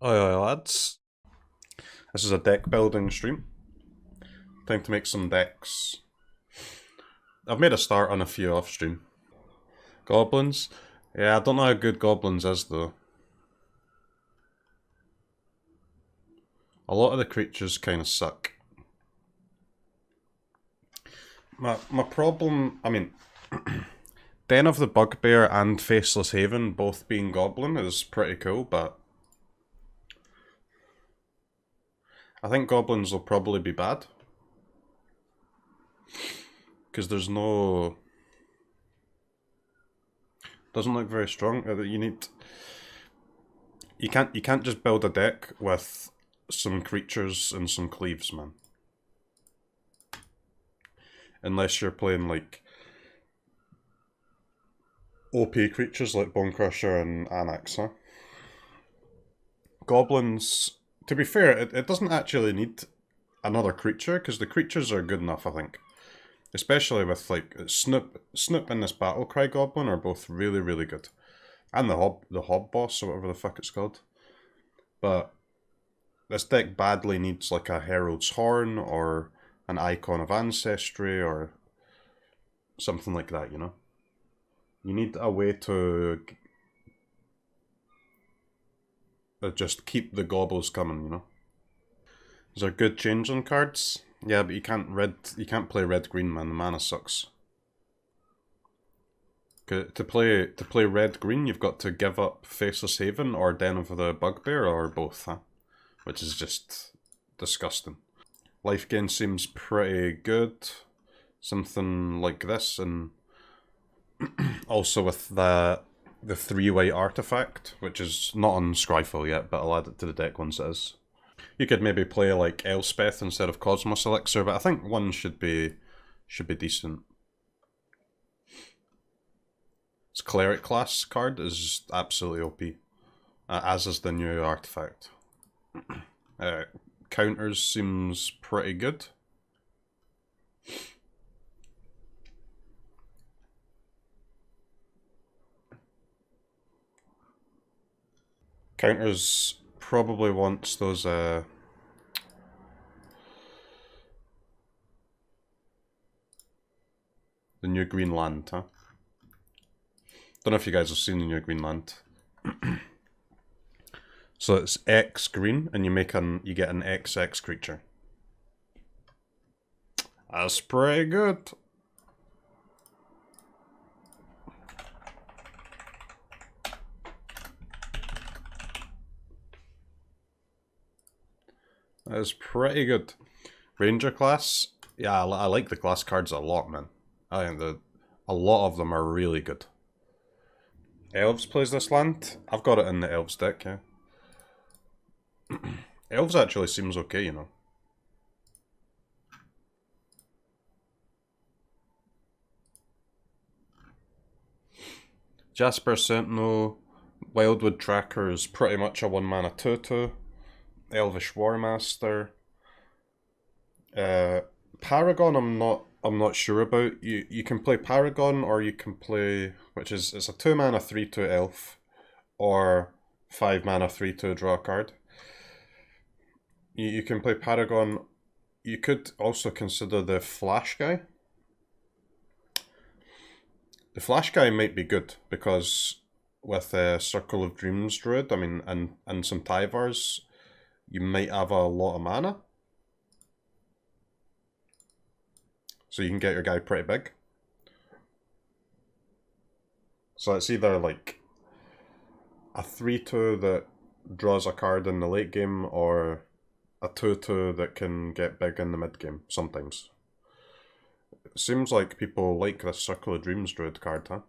Oi, lads. This is a deck building stream. Time to make some decks. I've made a start on a few off stream. Goblins? Yeah, I don't know how good Goblins is though. A lot of the creatures kind of suck. My problem, I mean, Den of the Bugbear and Faceless Haven both being Goblin is pretty cool, but I think Goblins will probably be bad. Because there's no... Doesn't look very strong. You can't just build a deck with some creatures and some cleaves, man. Unless you're playing like OP creatures like Bonecrusher and Anax, huh? Goblins, to be fair, it doesn't actually need another creature, because the creatures are good enough, I think. Especially with like Snoop and this Battlecry Goblin are both really, really good. And the Hob Boss, or whatever the fuck it's called. But this deck badly needs like a Herald's Horn, or an Icon of Ancestry, or something like that, you know? You need a way to just keep the gobbles coming, you know? These are good changeling cards. Yeah, but you can't play red-green, man. The mana sucks. To play red-green, you've got to give up Faceless Haven or Den of the Bugbear, or both, huh? Which is just disgusting. Life gain seems pretty good. Something like this, and also with the 3-white artifact, which is not on Scryfall yet, but I'll add it to the deck once it is. You could maybe play like Elspeth instead of Cosmos Elixir, but I think one should be decent. This Cleric class card is absolutely OP, as is the new artifact. Counters seems pretty good. Counters probably wants those the new green land, huh? Don't know if you guys have seen the new green land. So it's X green, and you get an XX creature. That's pretty good. That is pretty good. Ranger class, yeah, I like the class cards a lot, man. I think a lot of them are really good. Elves plays this land. I've got it in the Elves deck, yeah. Elves actually seems okay, you know. Jasper Sentinel, Wildwood Tracker is pretty much a 1-mana 2/2. Elvish Warmaster. Paragon I'm not sure about. You can play Paragon, or you can play, it's a 2-mana 3/2 elf, or 5-mana 3/2 draw a card. You can play Paragon. You could also consider the Flash guy. The Flash guy might be good, because with Circle of Dreams Druid, I mean, and some Tyvars, you might have a lot of mana. So you can get your guy pretty big. So it's either like a 3/2 that draws a card in the late game, or a 2/2 that can get big in the mid game, sometimes. It seems like people like this Circle of Dreams Druid card, huh?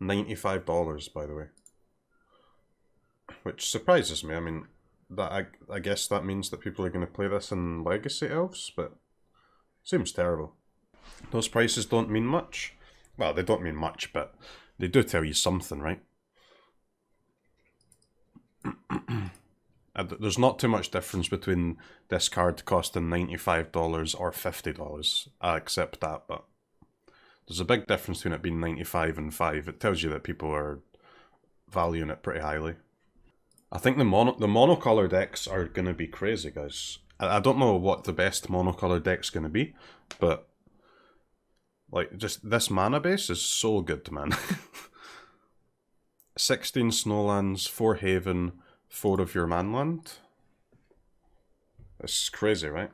$95, by the way. Which surprises me. I mean, I guess that means that people are going to play this in Legacy Elves, but seems terrible. Those prices don't mean much. Well, they don't mean much, but they do tell you something, right? There's not too much difference between this card costing $95 or $50. I accept that, but there's a big difference between it being 95 and 5. It tells you that people are valuing it pretty highly. I think the monocolor decks are going to be crazy, guys. I don't know what the best monocolor deck's going to be, but like just this mana base is so good, man. 16 snowlands, 4 haven, 4 of your manland. It's crazy, right?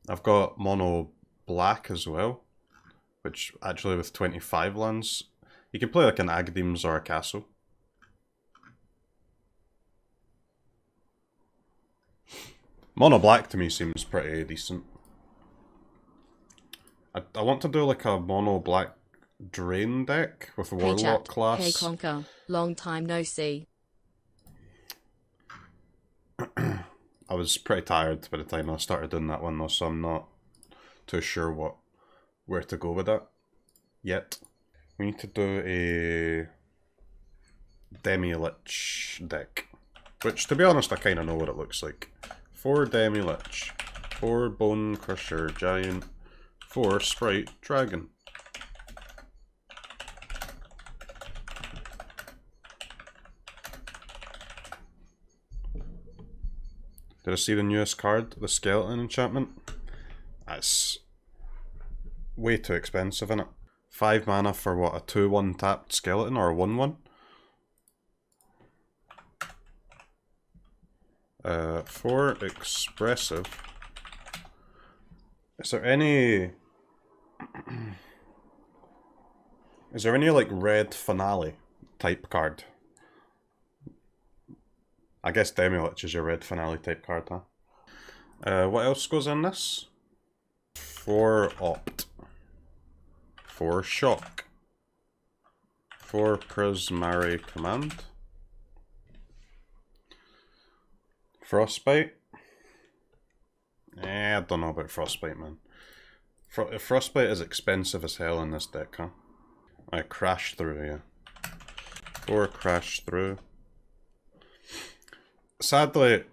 I've got mono black as well, which actually with 25 lands, you can play like an Agdims or a castle. Mono black to me seems pretty decent. I want to do like a mono black drain deck with a warlock class. Hey Conker, long time no see. I was pretty tired by the time I started doing that one though, so I'm not too sure where to go with that yet. We need to do a Demi-Lich deck, which to be honest I kind of know what it looks like. 4 Demi-Lich, 4 Bone Crusher Giant, 4 Sprite Dragon. Did I see the newest card, the Skeleton enchantment? That's way too expensive, isn't it? 5 mana for what, a 2/1 tapped skeleton or a 1/1? 4 expressive. Is there any like red finale type card? I guess Demi-Lich is your red finale type card, huh? What else goes in this? 4 opt. 4 shock. 4 Prismari command. Frostbite. I don't know about Frostbite, man. Frostbite is expensive as hell in this deck, huh? I crash through here. 4 crash through. Sadly,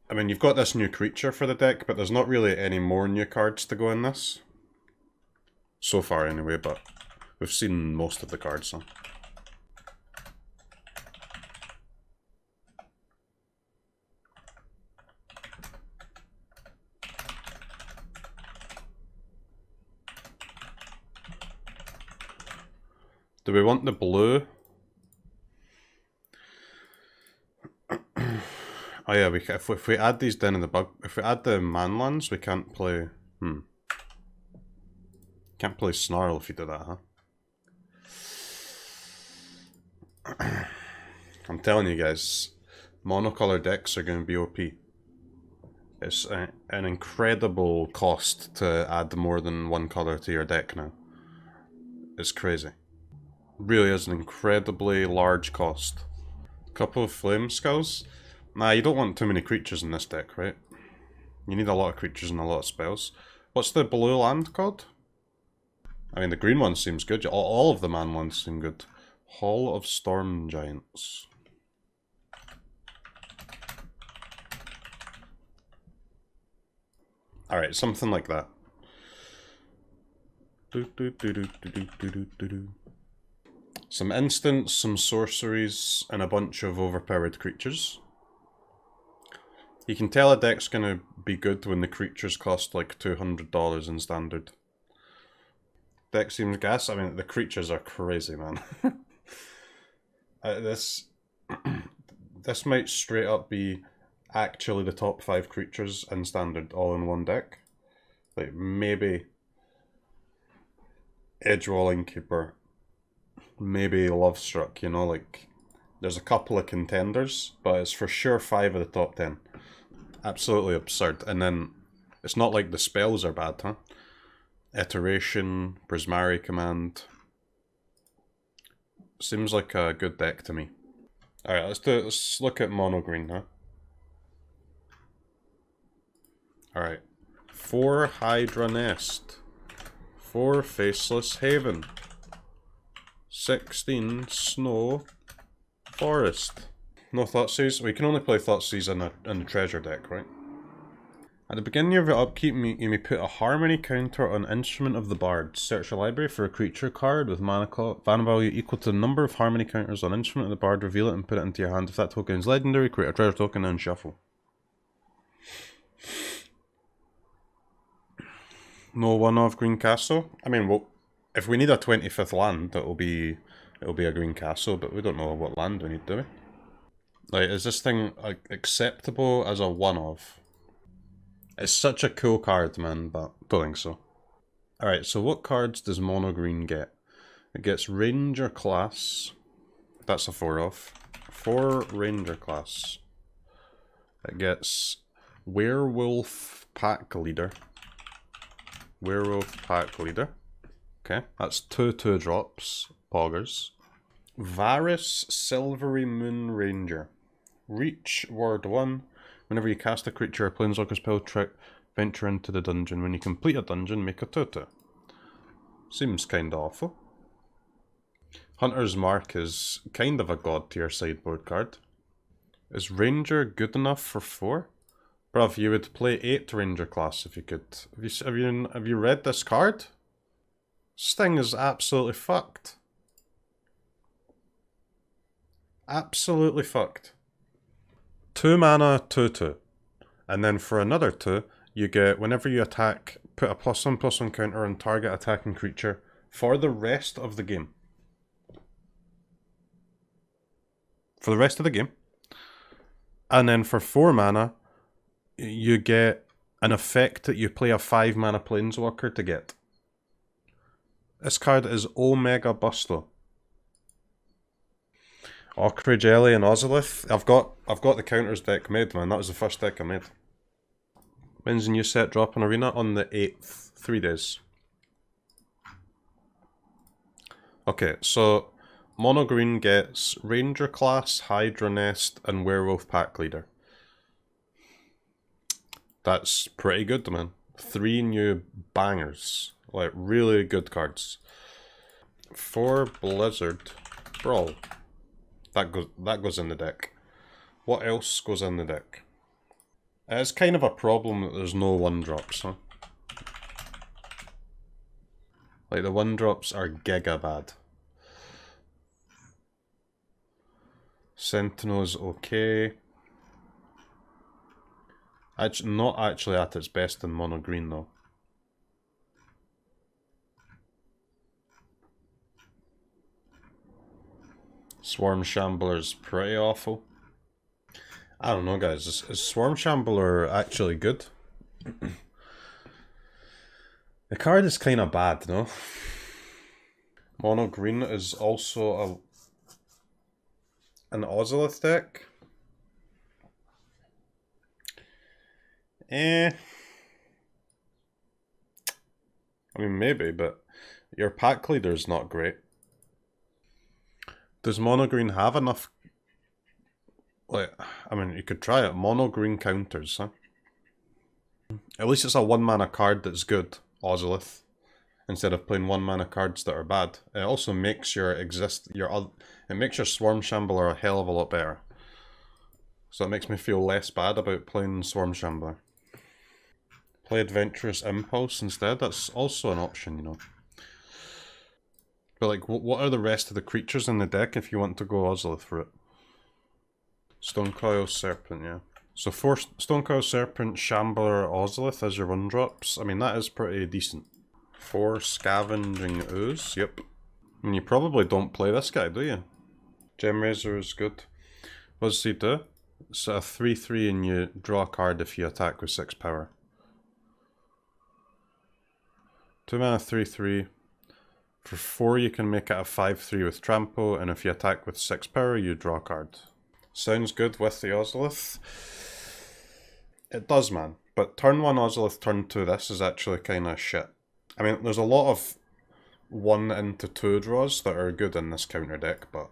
I mean, you've got this new creature for the deck, but there's not really any more new cards to go in this. So far, anyway, but we've seen most of the cards, huh? Do we want the blue? Oh yeah, if we add these down in the bug, if we add the manlands, we can't play. Can't play Snarl if you do that, huh? I'm telling you guys, monocolor decks are going to be OP. It's an incredible cost to add more than one color to your deck now. It's crazy. Really is an incredibly large cost. Couple of flame skulls. Nah, you don't want too many creatures in this deck, right? You need a lot of creatures and a lot of spells. What's the blue land called? I mean, the green one seems good. All of the man ones seem good. Hall of Storm Giants. Alright, something like that. Some instants, some sorceries, and a bunch of overpowered creatures. You can tell a deck's gonna be good when the creatures cost like $200 in standard. Deck seems gas. I mean, the creatures are crazy, man. This might straight up be actually the top 5 creatures in standard all in one deck. Like maybe Edgewall Innkeeper, maybe Lovestruck, you know, like there's a couple of contenders, but it's for sure 5 of the top 10. Absolutely absurd. And then it's not like the spells are bad, huh? Iteration, Prismari command. Seems like a good deck to me. Alright, let's look at mono green, huh? Alright. 4 Hydra Nest. 4 Faceless Haven. 16 Snow Forest. No Thoughtseize? We can only play Thoughtseize in the treasure deck, right? At the beginning of your upkeep, you may put a harmony counter on Instrument of the Bard. Search your library for a creature card with mana value equal to the number of harmony counters on Instrument of the Bard. Reveal it and put it into your hand. If that token is legendary, create a treasure token and shuffle. No one-off Green Castle. I mean, well, if we need a 25th land, it'll be a Green Castle, but we don't know what land we need, do we? Like, is this thing acceptable as a one-off? It's such a cool card, man, but don't think so. Alright, so what cards does Mono Green get? It gets Ranger Class. That's a 4-off. 4 Ranger Class. It gets Werewolf Pack Leader. Werewolf Pack Leader. Okay, that's 2 drops. Poggers. Varus Silvery Moon Ranger. Reach, word 1. Whenever you cast a creature or planeswalker spell trick, venture into the dungeon. When you complete a dungeon, make a 2/2. Seems kinda awful. Hunter's Mark is kind of a god tier sideboard card. Is Ranger good enough for 4? Bruv, you would play 8 Ranger class if you could. Have you read this card? This thing is absolutely fucked. Absolutely fucked. 2 mana, 2/2. And then for another 2, you get, whenever you attack, put a +1/+1 counter on target attacking creature for the rest of the game. For the rest of the game. And then for 4 mana, you get an effect that you play a 5 mana planeswalker to get. This card is Omega Busto. Ochre Jelly and Ozolith. I've got the counters deck made, man. That was the first deck I made. When's the new set drop on Arena? On the 8th. 3 days. Okay, so Mono Green gets Ranger Class, Hydra Nest, and Werewolf Pack Leader. That's pretty good, man. 3 new bangers. Like, really good cards. 4 Blizzard Brawl. That goes in the deck. What else goes in the deck? It's kind of a problem that there's no 1-drops, huh? Like, the 1-drops are giga bad. Sentinel's okay. Not actually at its best in Mono Green, though. Swarm Shambler's pretty awful. I don't know, guys. Is Swarm Shambler actually good? The card is kind of bad, no? Mono Green is also an Ozolith deck. I mean, maybe, but your pack leader's not great. Does Mono Green have enough? Like, I mean, you could try it. Mono Green counters, huh? At least it's a 1-mana card that's good, Ozolith, instead of playing 1-mana cards that are bad. It also makes it makes your Swarm Shambler a hell of a lot better. So it makes me feel less bad about playing Swarm Shambler. Play Adventurous Impulse instead. That's also an option, you know. But like, what are the rest of the creatures in the deck if you want to go Ozolith for it? Stonecoil Serpent, yeah. So 4 Stonecoil Serpent, Shambler, Ozolith as your 1-drops. I mean, that is pretty decent. 4 Scavenging Ooze, yep. I mean, you probably don't play this guy, do you? Gemrazor is good. What does he do? It's a 3/3 and you draw a card if you attack with 6 power. 2 mana, 3/3. For 4 you can make it a 5/3 with Trample, and if you attack with 6 power you draw a card. Sounds good with the Ozolith. It does, man. But turn 1 Ozolith, turn 2 this is actually kind of shit. I mean, there's a lot of 1 into 2 draws that are good in this counter deck, but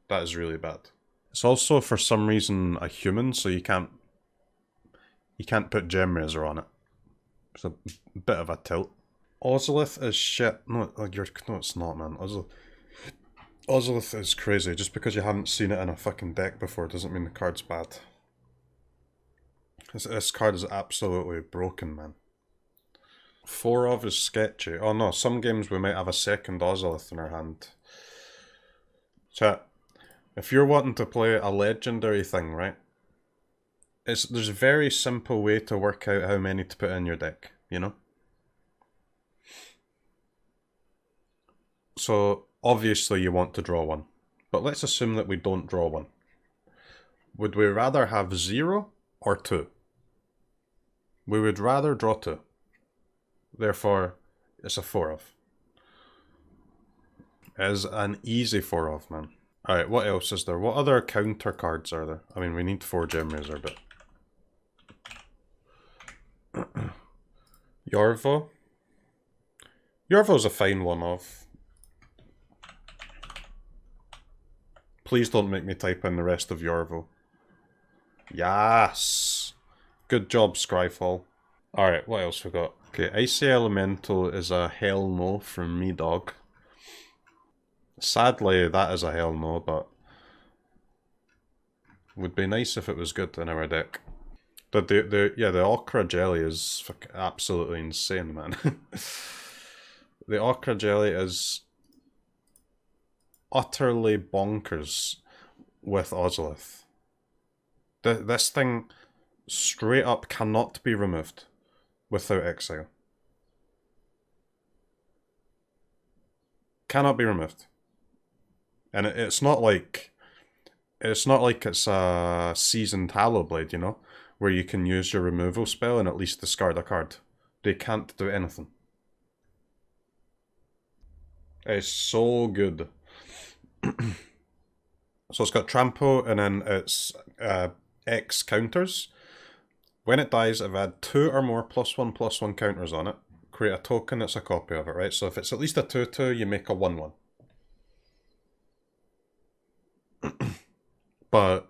that is really bad. It's also, for some reason, a human, so you can't put Gemrazor on it. It's a bit of a tilt. Ozolith is shit. No, it's not, man. Ozolith is crazy. Just because you haven't seen it in a fucking deck before doesn't mean the card's bad. This card is absolutely broken, man. 4 of is sketchy. Oh no, some games we might have a second Ozolith in our hand. Chat, if you're wanting to play a legendary thing, right? There's a very simple way to work out how many to put in your deck, you know? So, obviously you want to draw one. But let's assume that we don't draw one. Would we rather have 0 or 2? We would rather draw 2. Therefore, it's a 4 of. It is an easy 4 of, man. Alright, what else is there? What other counter cards are there? I mean, we need 4 Gem Razor, but... Yorvo. Yorvo's a fine 1 of. Please don't make me type in the rest of Yorvo. Yes! Good job, Scryfall. Alright, what else we got? Okay, Icy Elemental is a hell no from me, dog. Sadly, that is a hell no, but... would be nice if it was good in our deck. The Ochre Jelly is absolutely insane, man. The Ochre Jelly is utterly bonkers with Ozolith. This thing straight up cannot be removed without exile. Cannot be removed. And it's not like it's a seasoned Hallowblade, you know, where you can use your removal spell and at least discard a card. They can't do anything. It's so good. So it's got Trampo and then it's X counters. When it dies, I've had 2 or more +1/+1 counters on it. Create a token that's a copy of it, right? So if it's at least a 2/2, you make a 1/1. But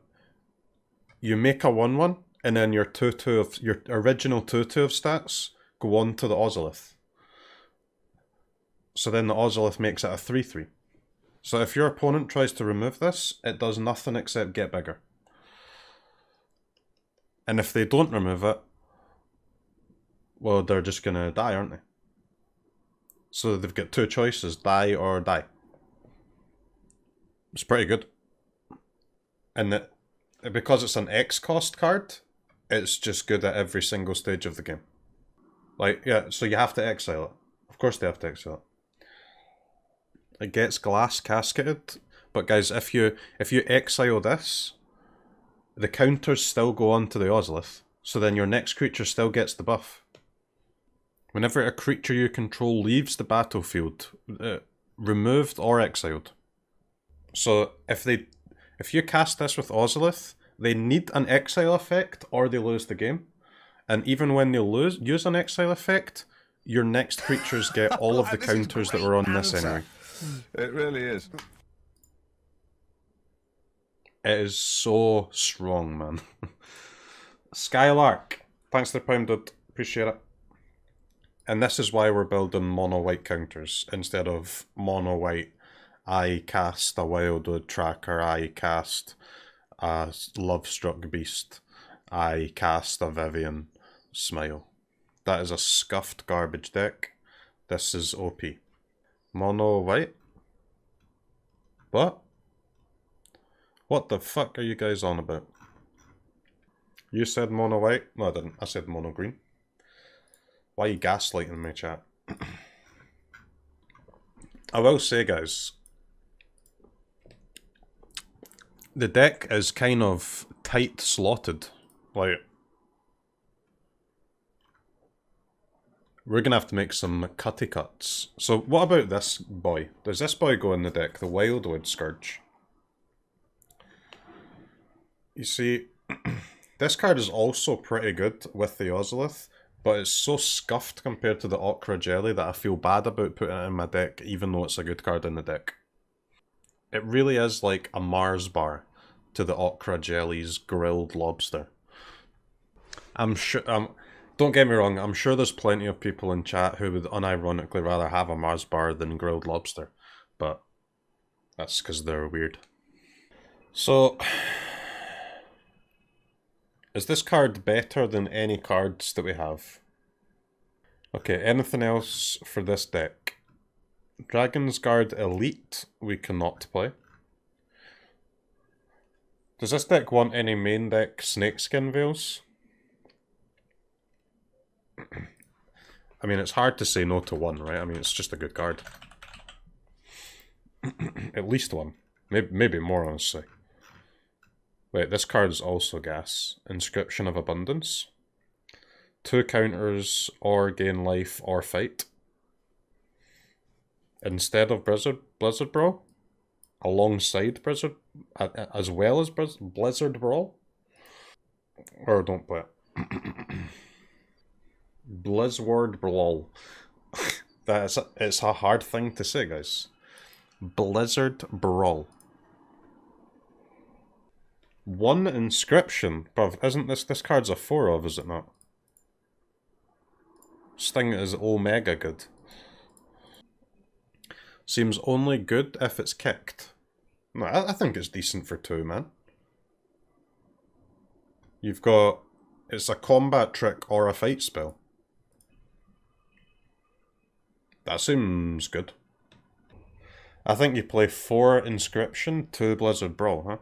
you make a 1/1, and then your 2/2 of your original 2/2 of stats go on to the Ozolith. So then the Ozolith makes it a 3/3. So if your opponent tries to remove this, it does nothing except get bigger. And if they don't remove it, well, they're just gonna die, aren't they? So they've got 2 choices, die or die. It's pretty good. And because it's an X cost card, it's just good at every single stage of the game. Like, yeah, so you have to exile it. Of course they have to exile it. It gets glass casketed, but guys, if you exile this, the counters still go on to the Ozolith, so then your next creature still gets the buff. Whenever a creature you control leaves the battlefield, removed or exiled. So if you cast this with Ozolith, they need an exile effect or they lose the game. And even when they use an exile effect, your next creatures get all of the counters that were on this anyway. It really is. It is so strong, man. Skylark, thanks for the pound, dude. Appreciate it. And this is why we're building mono-white counters instead of mono-white. I cast a Wildwood Tracker, I cast a Lovestruck Beast, I cast a Vivian Smile. That is a scuffed garbage deck. This is OP. Mono-white? What? What the fuck are you guys on about? You said mono-white? No, I didn't. I said mono-green. Why are you gaslighting me, chat? I will say, guys, the deck is kind of tight slotted. Like, we're gonna have to make some cutty cuts. So what about this boy? Does this boy go in the deck? The Wildwood Scourge. You see, this card is also pretty good with the Ozolith, but it's so scuffed compared to the Ochre Jelly that I feel bad about putting it in my deck, even though it's a good card in the deck. It really is like a Mars bar to the Ochre Jelly's grilled lobster. I'm sure, don't get me wrong, I'm sure there's plenty of people in chat who would unironically rather have a Mars bar than grilled lobster, but that's because they're weird. So, Is this card better than any cards that we have? Okay, anything else for this deck? Dragon's Guard Elite, we cannot play. Does this deck want any main deck Snakeskin Veils? I mean, it's hard to say no to one, right? I mean, it's just a good card. At least one. Maybe more, honestly. Wait, this card is also gas. Inscription of Abundance. 2 counters, or gain life, or fight. Instead of Blizzard Brawl? Alongside Blizzard, as well as Blizzard Brawl? Or don't play it. Blizzard Brawl. It's a hard thing to say, guys. Blizzard Brawl. 1 inscription. Bruv, isn't this card's a 4 of, is it not? This thing is omega good. Seems only good if it's kicked. No, I think it's decent for 2, man. You've got... It's a combat trick or a fight spell. That seems good. I think you play 4 Inscription, 2 Blizzard Brawl, huh?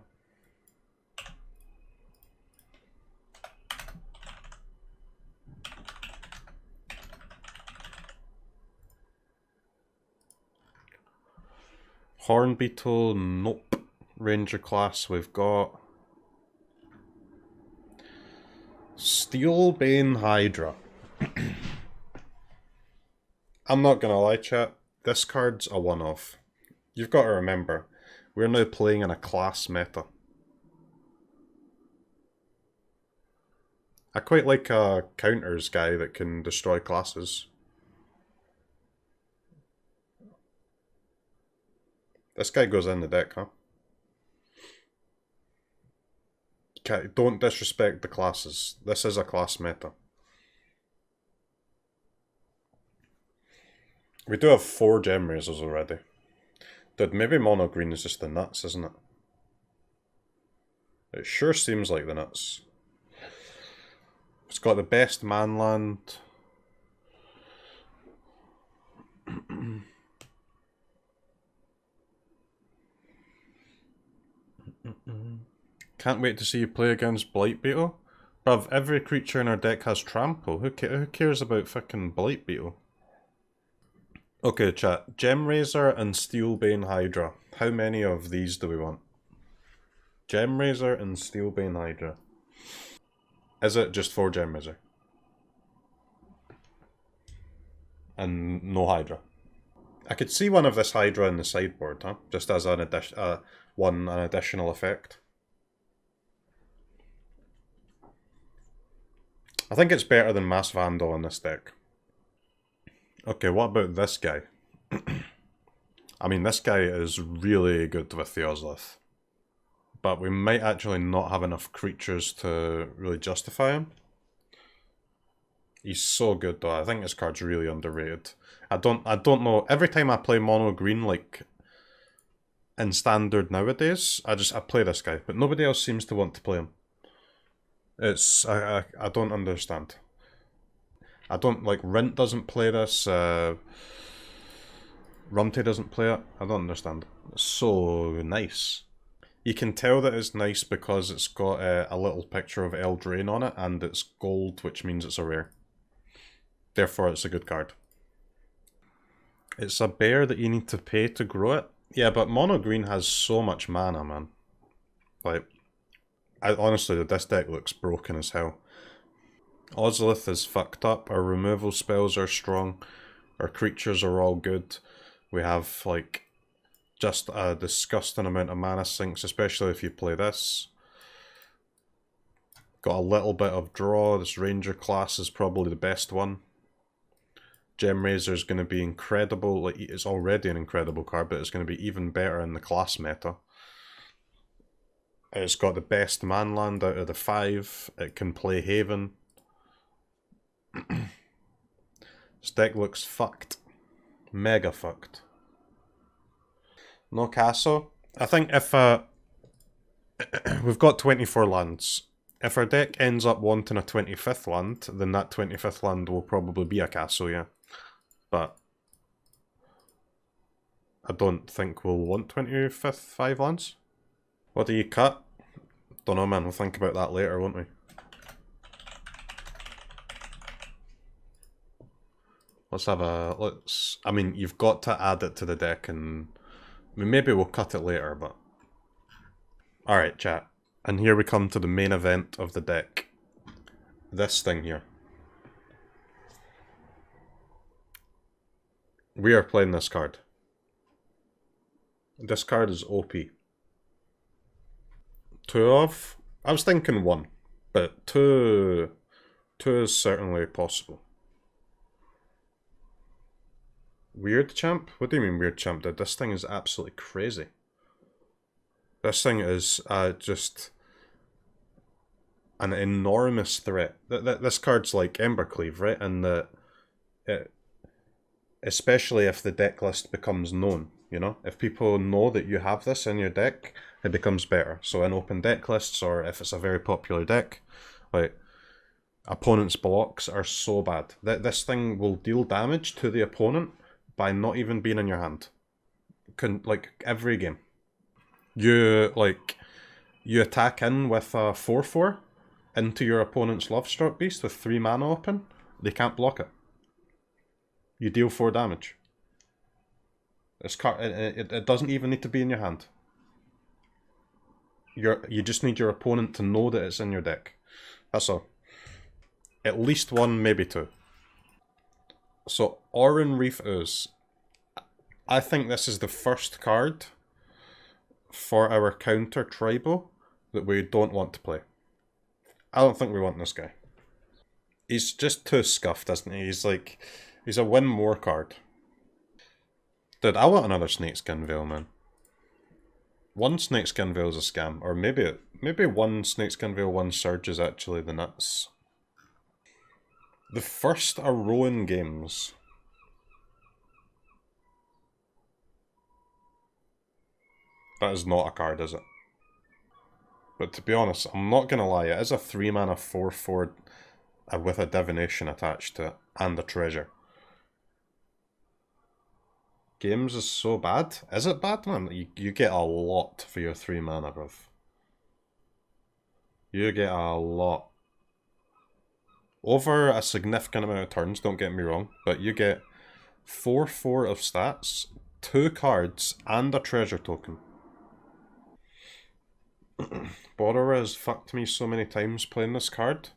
Horn Beetle, nope. Ranger class, we've got... Steelbane Hydra. I'm not gonna lie, chat. This card's a one-off. You've got to remember, we're now playing in a class meta. I quite like a counters guy that can destroy classes. This guy goes in the deck, huh? Don't disrespect the classes. This is a class meta. We do have 4 Gem Raisers already. Dude, maybe Mono Green is just the nuts, isn't it? It sure seems like the nuts. It's got the best manland. Can't wait to see you play against Blight Beetle. Bruv, every creature in our deck has Trample. Who cares about fucking Blight Beetle? Okay, chat. Gem Razor and Steelbane Hydra. How many of these do we want? Gem Razor and Steelbane Hydra. Is it just 4 Gem Razor? And no Hydra? I could see one of this Hydra in the sideboard, huh? Just as an additional effect. I think it's better than Mass Vandal in this deck. Okay, what about this guy? I mean, this guy is really good with the Ozlith. But we might actually not have enough creatures to really justify him. He's so good though. I think this card's really underrated. I don't know. Every time I play mono green, like in standard nowadays, I play this guy, but nobody else seems to want to play him. It's I don't understand. I don't like Rint doesn't play this. Rumty doesn't play it. I don't understand. It's so nice. You can tell that it's nice because it's got a little picture of Eldraine on it, and it's gold, which means it's a rare. Therefore, it's a good card. It's a bear that you need to pay to grow it. Yeah, but mono green has so much mana, man. Like, honestly, this deck looks broken as hell. Ozlith is fucked up. Our removal spells are strong. Our creatures are all good. We have, like, just a disgusting amount of mana sinks, especially if you play this. Got a little bit of draw. This Ranger class is probably the best one. Gem Razor is going to be incredible. Like, it's already an incredible card, but it's going to be even better in the class meta. It's got the best manland out of the 5. It can play Haven. This deck looks fucked. Mega fucked. No castle. I think if we've got 24 lands. If our deck ends up wanting a 25th land, then that 25th land will probably be a castle, yeah. But I don't think we'll want 25th 5 lands. What do you cut? Don't know, man. We'll think about that later, won't we? Let's have a... let's... I mean, you've got to add it to the deck, and... I mean, maybe we'll cut it later, but... Alright, chat. And here we come to the main event of the deck. This thing here. We are playing this card. This card is OP. 2 of? I was thinking 1, but 2 is certainly possible. Weird Champ? What do you mean Weird Champ did? This thing is absolutely crazy. This thing is just an enormous threat. This card's like Embercleave, right? And especially if the deck list becomes known, you know? If people know that you have this in your deck, it becomes better. So in open deck lists, or if it's a very popular deck, like, opponent's blocks are so bad. This thing will deal damage to the opponent by not even being in your hand. Like, every game. You attack in with a 4/4 into your opponent's Lovestruck Beast with 3 mana open, they can't block it. You deal 4 damage. It doesn't even need to be in your hand. You just need your opponent to know that it's in your deck. That's all. At least 1, maybe 2. So, Oran Reef Ooze. I think this is the first card for our counter tribal that we don't want to play. I don't think we want this guy. He's just too scuffed, isn't he? He's a win more card. Dude, I want another Snakeskin Veil, man. 1 Snakeskin Veil is a scam. Or maybe 1 Snakeskin Veil, 1 Surge is actually the nuts. The first Aroan games. That is not a card, is it? But to be honest, I'm not gonna lie, it is a 3 mana 4/4 with a divination attached to it, and a treasure. Games is so bad. Is it bad, man? You get a lot for your 3 mana, bruv. You get a lot. Over a significant amount of turns, don't get me wrong, but you get 4/4 of stats, 2 cards, and a treasure token. Borrower has fucked me so many times playing this card.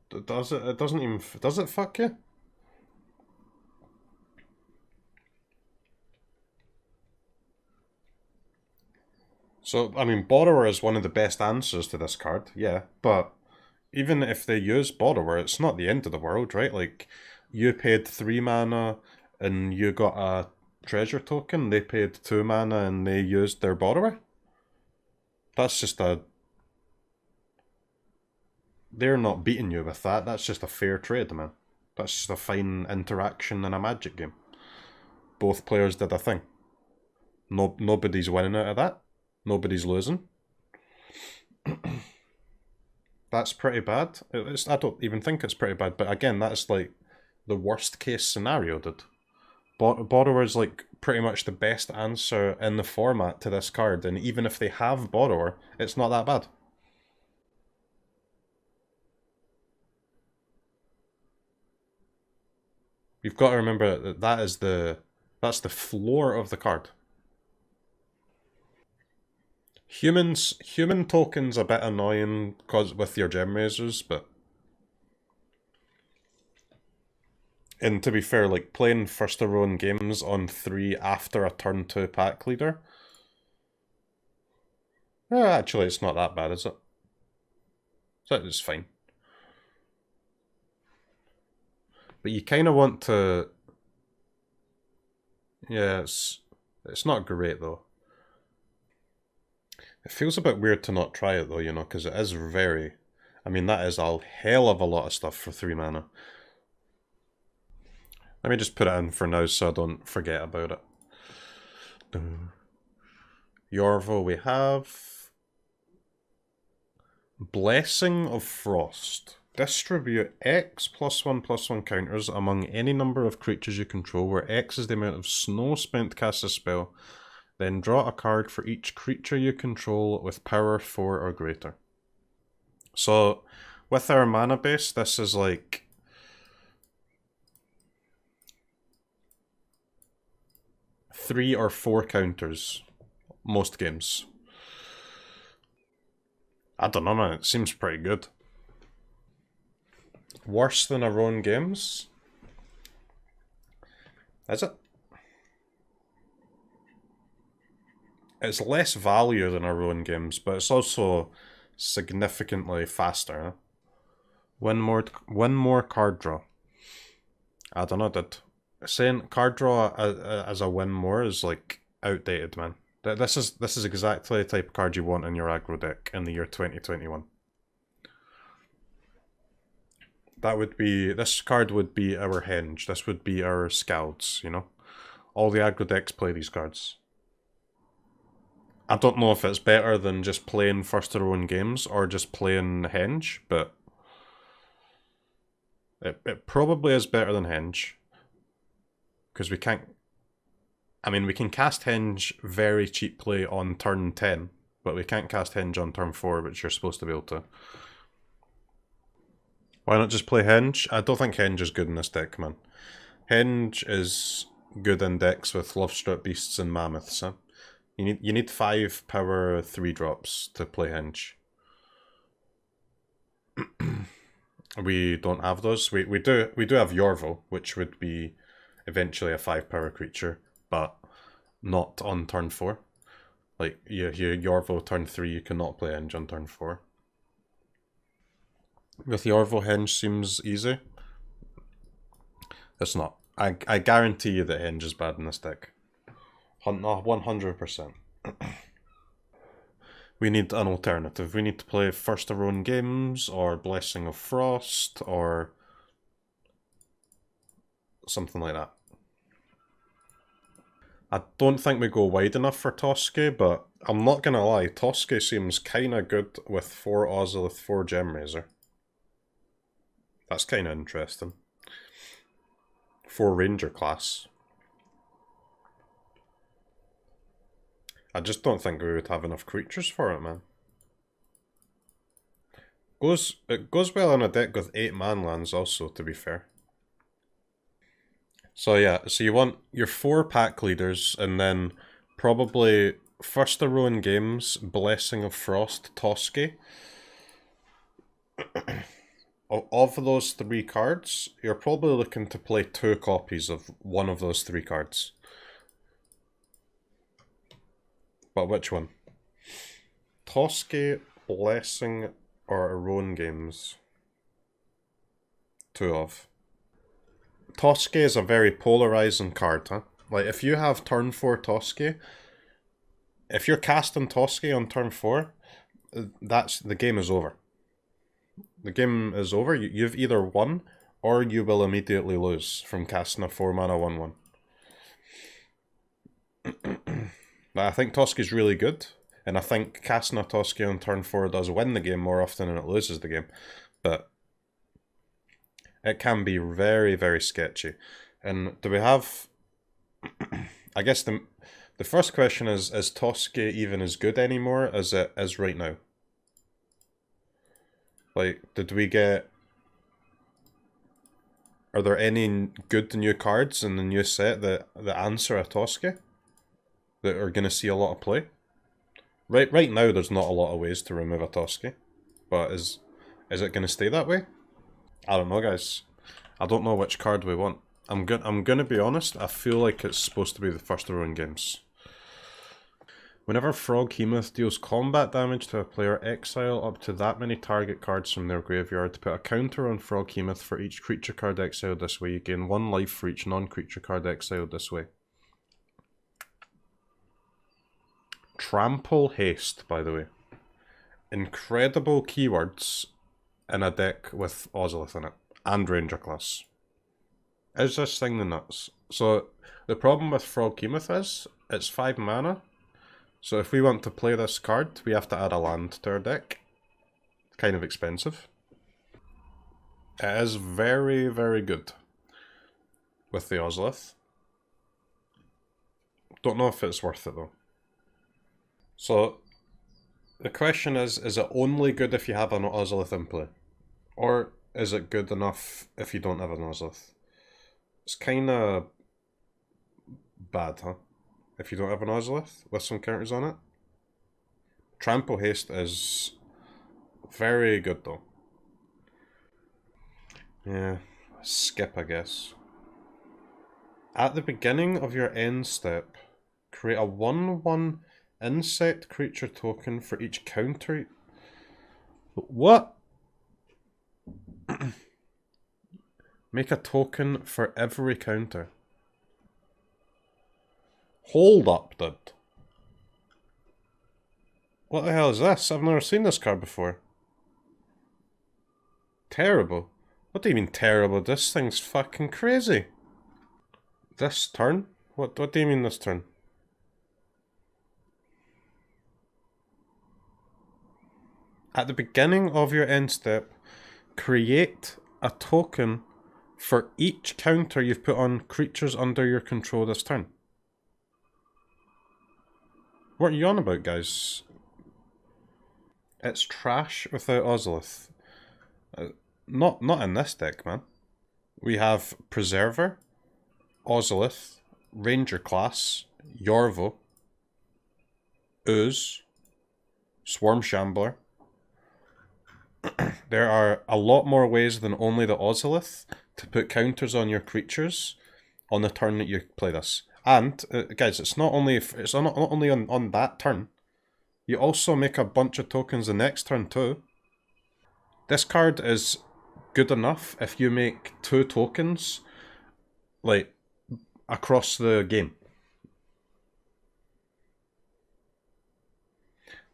Does it? It doesn't even... Does it fuck you? So, I mean, Borrower is one of the best answers to this card, yeah, but even if they use Borrower, it's not the end of the world, right? Like, you paid 3 mana and you got a treasure token, they paid 2 mana and they used their Borrower. That's just a... They're not beating you with that, that's just a fair trade, man. That's just a fine interaction in a Magic game. Both players did a thing. Nobody's winning out of that. Nobody's losing. That's pretty bad. I don't even think it's pretty bad, but again, that's like the worst case scenario, dude. Borrower's like pretty much the best answer in the format to this card, and even if they have Borrower, it's not that bad. You've got to remember that that's the floor of the card. Human token's a bit annoying with your Gem Raisers, but... And to be fair, like, playing first Aroan games on 3 after a turn 2 pack leader... actually, it's not that bad, is it? So it's fine. But you kind of want to... Yeah, it's not great, though. It feels a bit weird to not try it though, you know, because it is very... I mean, that is a hell of a lot of stuff for 3 mana. Let me just put it in for now so I don't forget about it. Yorvo we have. Blessing of Frost. Distribute X +1/+1 counters among any number of creatures you control, where X is the amount of snow spent to cast a spell. Then draw a card for each creature you control with power 4 or greater. So, with our mana base, this is like... three or four counters, most games. I don't know, man, it seems pretty good. Worse than our own games? Is it? It's less value than our own games, but it's also significantly faster. Huh? One more card draw. I don't know, dude. Saying card draw as a win more is like outdated, man. This is exactly the type of card you want in your aggro deck in the year 2021. This card would be our Henge. This would be our Scouts, you know? All the aggro decks play these cards. I don't know if it's better than just playing first of their own games or just playing Henge, but it probably is better than Henge. Because we can't... I mean, we can cast Henge very cheaply on turn 10, but we can't cast Henge on turn 4, which you're supposed to be able to. Why not just play Henge? I don't think Henge is good in this deck, man. Henge is good in decks with Lovestrip Beasts and Mammoths, huh? You need 5 power 3 drops to play Henge. We don't have those. We do have Yorvo, which would be eventually a 5 power creature, but not on turn 4. Like, you Yorvo turn 3, you cannot play Henge on turn 4. With Yorvo, Henge seems easy. It's not. I guarantee you that Henge is bad in this deck. 100%. We need an alternative. We need to play First of Our Own Games, or Blessing of Frost, or something like that. I don't think we go wide enough for Toski, but I'm not gonna lie, Toski seems kinda good with 4 Ozolith, 4 Gemraiser. That's kinda interesting. 4 Ranger class. I just don't think we would have enough creatures for it, man. It goes well in a deck with 8 manlands also, to be fair. So yeah, so you want your 4 pack leaders, and then probably First of Our Own Games, Blessing of Frost, Toski. Of those 3 cards, you're probably looking to play 2 copies of one of those 3 cards. But which one? Toski, Blessing, or Our Own Games? 2 of. Toski is a very polarizing card, huh? Like, if you have turn 4 Toski, if you're casting Toski on turn 4, the game is over. The game is over. You've either won, or you will immediately lose from casting a 4 mana 1/1. But I think Toski's really good, and I think casting a Toski on turn 4 does win the game more often than it loses the game. But it can be very, very sketchy. And do we have... I guess the first question is Toski even as good anymore as it is right now? Like, did we get... Are there any good new cards in the new set that answer a Toski? That are going to see a lot of play? Right now, there's not a lot of ways to remove a Toski. But is it going to stay that way? I don't know, guys. I don't know which card we want. I'm gonna be honest, I feel like it's supposed to be the First of Our Own Games. Whenever Froghemoth deals combat damage to a player, exile up to that many target cards from their graveyard. Put a counter on Froghemoth for each creature card exiled this way. You gain 1 life for each non-creature card exiled this way. Trample Haste, by the way. Incredible keywords in a deck with Ozolith in it. And Ranger class. Is this thing the nuts? So, the problem with Froghemoth is, it's 5 mana. So if we want to play this card, we have to add a land to our deck. kind of expensive. It is very, very good with the Ozolith. Don't know if it's worth it though. So, the question is it only good if you have an Ozolith in play? Or is it good enough if you don't have an Ozolith? It's kinda bad, huh? If you don't have an Ozolith with some counters on it. Trample Haste is very good though. Yeah, skip I guess. At the beginning of your end step, create a 1/1 insect creature token for each counter. What? Make a token for every counter. Hold up, dude. What the hell is this? I've never seen this card before. Terrible. What do you mean terrible? This thing's fucking crazy. This turn? What do you mean this turn? At the beginning of your end step, create a token for each counter you've put on creatures under your control this turn. What are you on about, guys? It's trash without Ozolith. Not in this deck, man. We have Preserver, Ozolith, Ranger class, Yorvo, Ooze, Swarm Shambler. There are a lot more ways than only the Ozolith to put counters on your creatures on the turn that you play this. And, guys, it's not only on that turn. You also make a bunch of tokens the next turn too. This card is good enough if you make 2 tokens, like, across the game.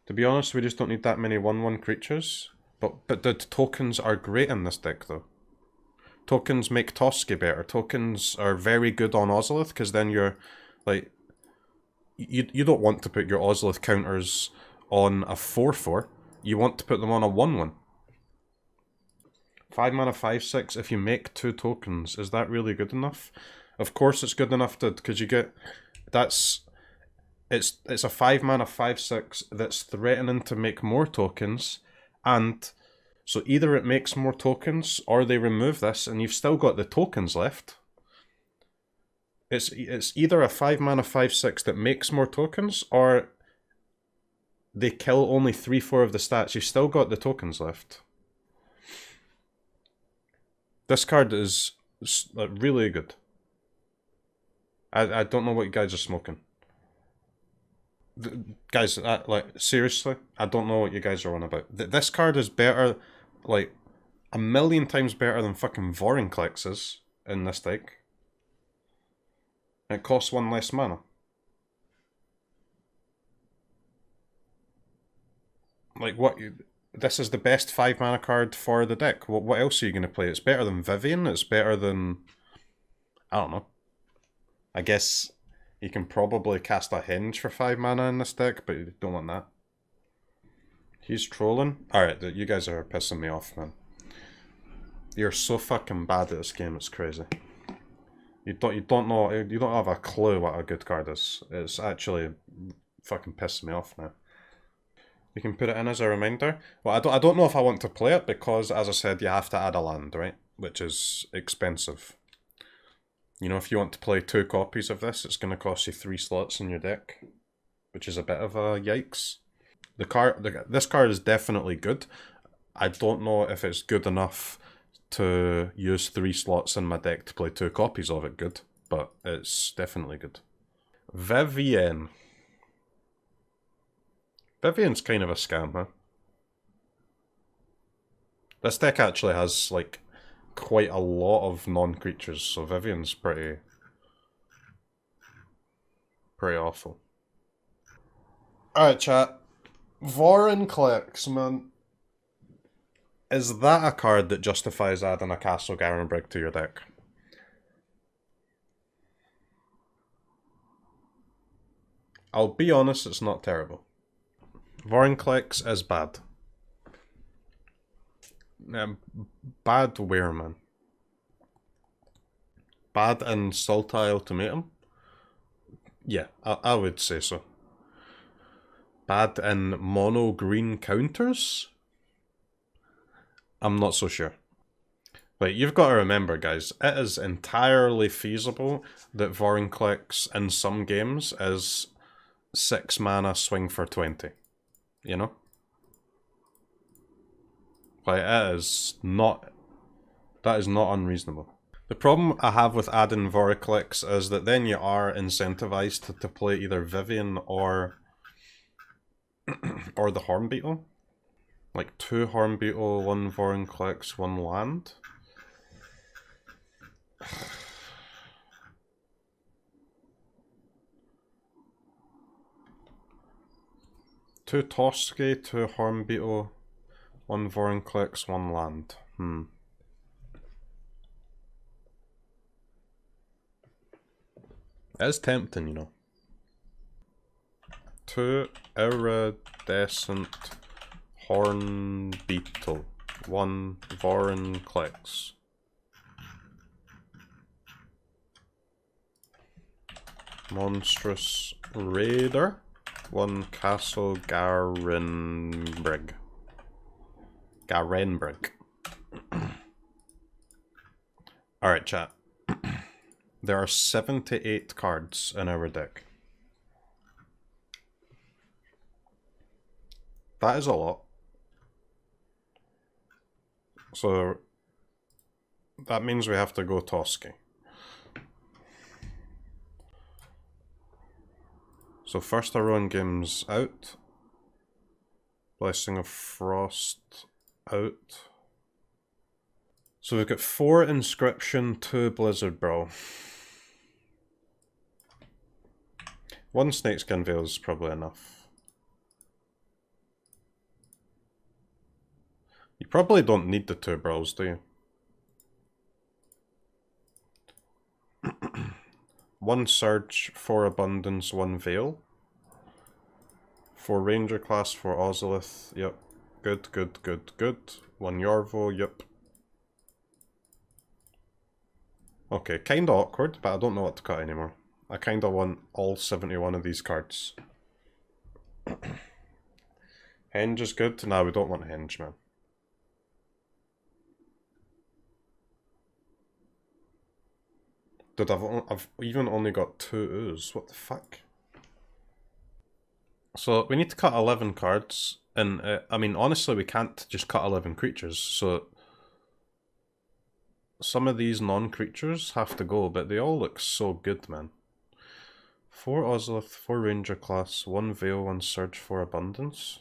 To be honest, we just don't need that many 1/1 creatures. But the tokens are great in this deck though. Tokens make Toski better. Tokens are very good on Ozolith because then you're like you don't want to put your Ozolith counters on a 4/4. You want to put them on a 1/1. 5 mana 5/6 if you make 2 tokens. Is that really good enough? Of course it's good enough to because you get it's a 5 mana 5/6 that's threatening to make more tokens. And so either it makes more tokens or they remove this and you've still got the tokens left. It's either a 5 mana 5/6 that makes more tokens or they kill only 3/4 of the stats. You've still got the tokens left. This card is really good. I don't know what you guys are smoking. Guys, like, seriously, I don't know what you guys are on about. This card is better, like, 1,000,000 times better than fucking Vorinclex is in this deck. It costs 1 less mana. Like, what? This is the best 5 mana card for the deck. What else are you going to play? It's better than Vivian, it's better than... I don't know. I guess... You can probably cast a Henge for 5 mana in this deck, but you don't want that. He's trolling. Alright, you guys are pissing me off, man. You're so fucking bad at this game, it's crazy. You don't have a clue what a good card is. It's actually fucking pissing me off now. You can put it in as a reminder. Well, I don't know if I want to play it because, as I said, you have to add a land, right? Which is expensive. You know, if you want to play 2 copies of this, it's going to cost you 3 slots in your deck, which is a bit of a yikes. This card is definitely good. I don't know if it's good enough to use 3 slots in my deck to play 2 copies of it good, but it's definitely good. Vivian. Vivian's kind of a scam, huh? This deck actually has, like, quite a lot of non-creatures, so Vivian's pretty awful. Alright, chat. Vorinclex, man. Is that a card that justifies adding a Castle Garenbrig to your deck? I'll be honest, it's not terrible. Vorinclex is bad. Bad where, man? Bad in Sultai Ultimatum? Yeah, I would say so. Bad in mono green counters? I'm not so sure. But you've got to remember, guys, it is entirely feasible that Vorinclex in some games is 6 mana swing for 20. You know? Like, it is not... That is not unreasonable. The problem I have with adding Vorinclex is that then you are incentivized to play either Vivian or the Hornbeetle. Like 2 Hornbeetle, 1 Vorinclex, 1 land. Two Toski, 2 Hornbeetle, 1 Vorinclex, 1 land. It is tempting, you know. 2 Iridescent Hornbeetle, 1 Vorinclex. Monstrous Raider, 1 Castle Garenbrig. Alright, chat. There are 78 cards in our deck. That is a lot. So that means we have to go Toski. So first Aroan Games out. Blessing of Frost out. So we've got 4 Inscription, 2 Blizzard Brawl. 1 Snakeskin Veil is probably enough. You probably don't need the 2 Brawls, do you? 1 Surge, 4 Abundance, 1 Veil. 4 Ranger class, 4 Ozolith, yep. Good. 1 Yorvo, yep. Okay, kinda awkward, but I don't know what to cut anymore. I kinda want all 71 of these cards. Henge is good? No, we don't want Henge, man. Dude, I've even only got 2 Ooze. What the fuck? So we need to cut 11 cards, and I mean, honestly, we can't just cut 11 creatures, so some of these non-creatures have to go, but they all look so good, man. 4 Ozolith, 4 Ranger class, 1 Veil, 1 Surge, 4 Abundance.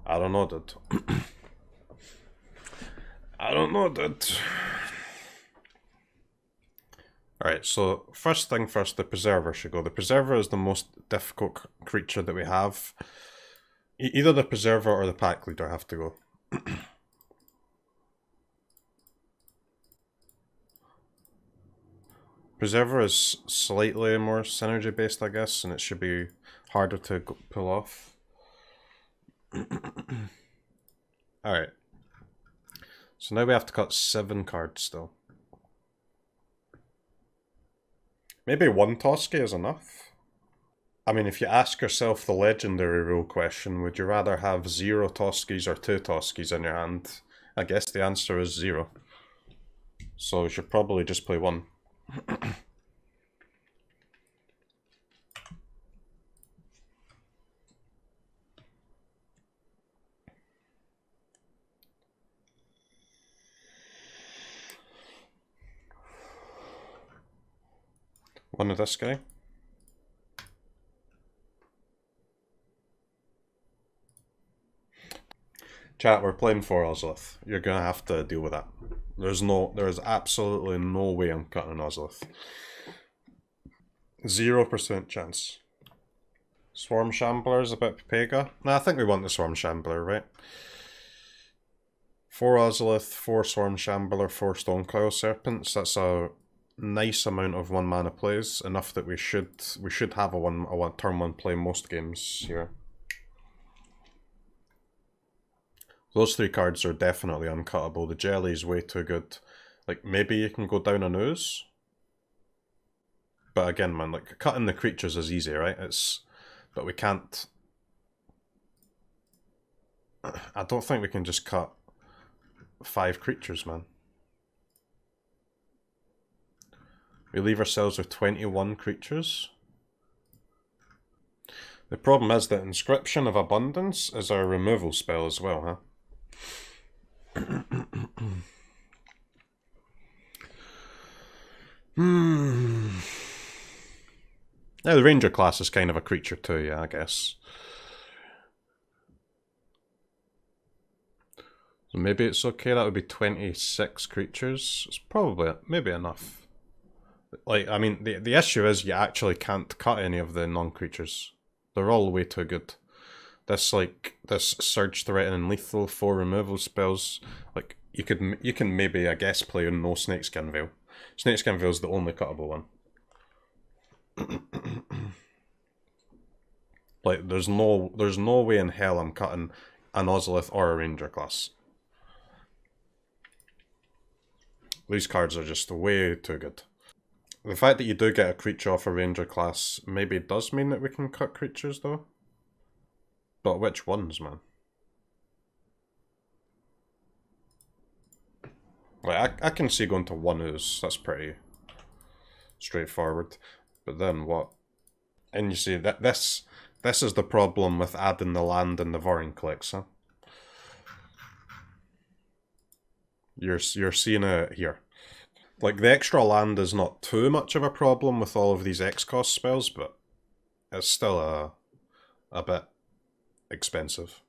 I don't know, dude. I don't know, dude. Alright, so first thing first, the Preserver should go. The Preserver is the most difficult creature that we have. Either the Preserver or the Pack Leader have to go. Preserver is slightly more synergy based, I guess, and it should be harder to pull off. Alright. So now we have to cut 7 cards still. Maybe 1 Toski is enough. I mean, if you ask yourself the legendary rule question, would you rather have 0 Toskis or 2 Toskis in your hand? I guess the answer is 0. So we should probably just play 1. One of this guy. Chat, we're playing 4 Ozolith. You're gonna have to deal with that. There's absolutely no way I'm cutting an Ozolith. 0% chance. Swarm Shambler is a bit Pega. Nah, I think we want the Swarm Shambler, right? 4 Ozolith, 4 Swarm Shambler, 4 Stonecoil Serpents. That's a nice amount of 1 mana plays, enough that we should have a turn 1 play most games here. Those 3 cards are definitely uncuttable. The jelly is way too good. Like, maybe you can go down an ooze. But again, man, like, cutting the creatures is easy, right? But we can't... I don't think we can just cut 5 creatures, man. We leave ourselves with 21 creatures. The problem is that Inscription of Abundance is our removal spell as well, huh? Now, the Ranger class is kind of a creature too, yeah, I guess. So maybe it's okay, that would be 26 creatures. It's probably, maybe enough. Like, I mean, the issue is you actually can't cut any of the non-creatures. They're all way too good. This Surge Threatening Lethal, 4 removal spells, like, you can maybe, I guess, play no Snakeskin Veil. Snakeskin Veil is the only cuttable one. Like, there's no way in hell I'm cutting an Ozolith or a Ranger class. These cards are just way too good. The fact that you do get a creature off a Ranger class maybe does mean that we can cut creatures though. But which ones, man? Like, I can see going to 1 ooze, that's pretty straightforward. But then what? And you see, that this is the problem with adding the land and the Vorinclex, huh? You're seeing it here. Like, the extra land is not too much of a problem with all of these X-cost spells, but it's still a bit expensive.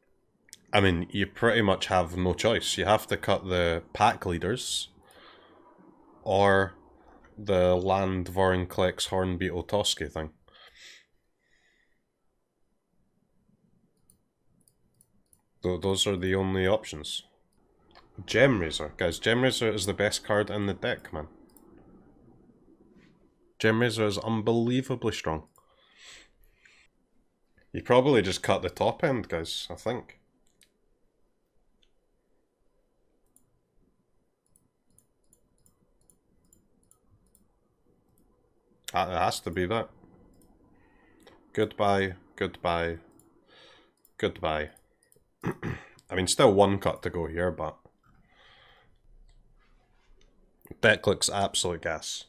I mean, you pretty much have no choice. You have to cut the pack leaders, or the land Vorinclex Hornbeetle Toski thing. Those are the only options. Gemrazor. Guys, Gemrazor is the best card in the deck, man. Gemrazor is unbelievably strong. You probably just cut the top end, guys, I think. It has to be that. Goodbye, goodbye, goodbye. I mean, still 1 cut to go here, but... deck looks absolute gas.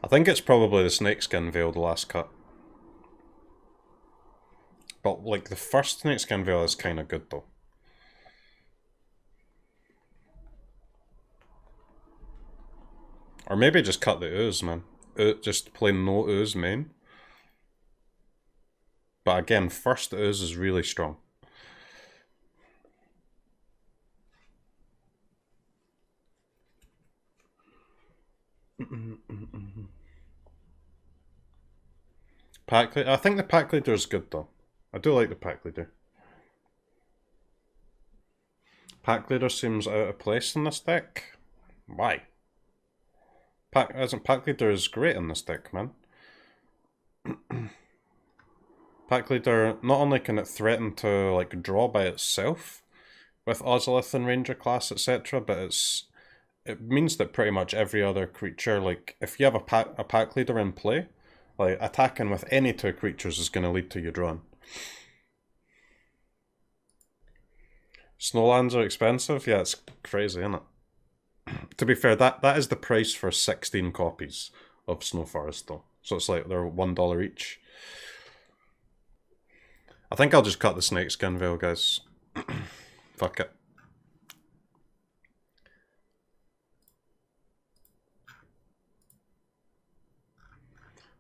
I think it's probably the Snakeskin Veil, the last cut. But, like, the first Snakeskin Veil is kind of good, though. Or maybe just cut the ooze, man. Just play no ooze main. But again, first ooze is really strong. Pack leader. I think the pack leader is good though. I do like the pack leader. Pack leader seems out of place in this deck. Why? Pack leader is great in this deck, man. Pack leader, not only can it threaten to like draw by itself with Ozolith and Ranger class, etc., but it means that pretty much every other creature, like if you have a pack leader in play, like attacking with any 2 creatures is going to lead to you drawing. Snowlands are expensive? Yeah, it's crazy, isn't it? To be fair, that is the price for 16 copies of Snow Forest though. So it's like they're $1 each. I think I'll just cut the Snakeskin Veil, guys. Fuck it.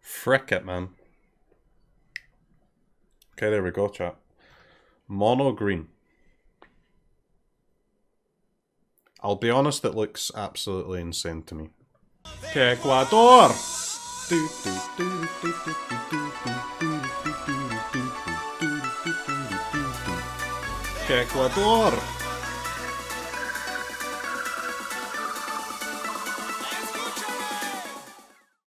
Frick it, man. Okay, there we go, chat. Mono green. I'll be honest, it looks absolutely insane to me. Ecuador! Ecuador!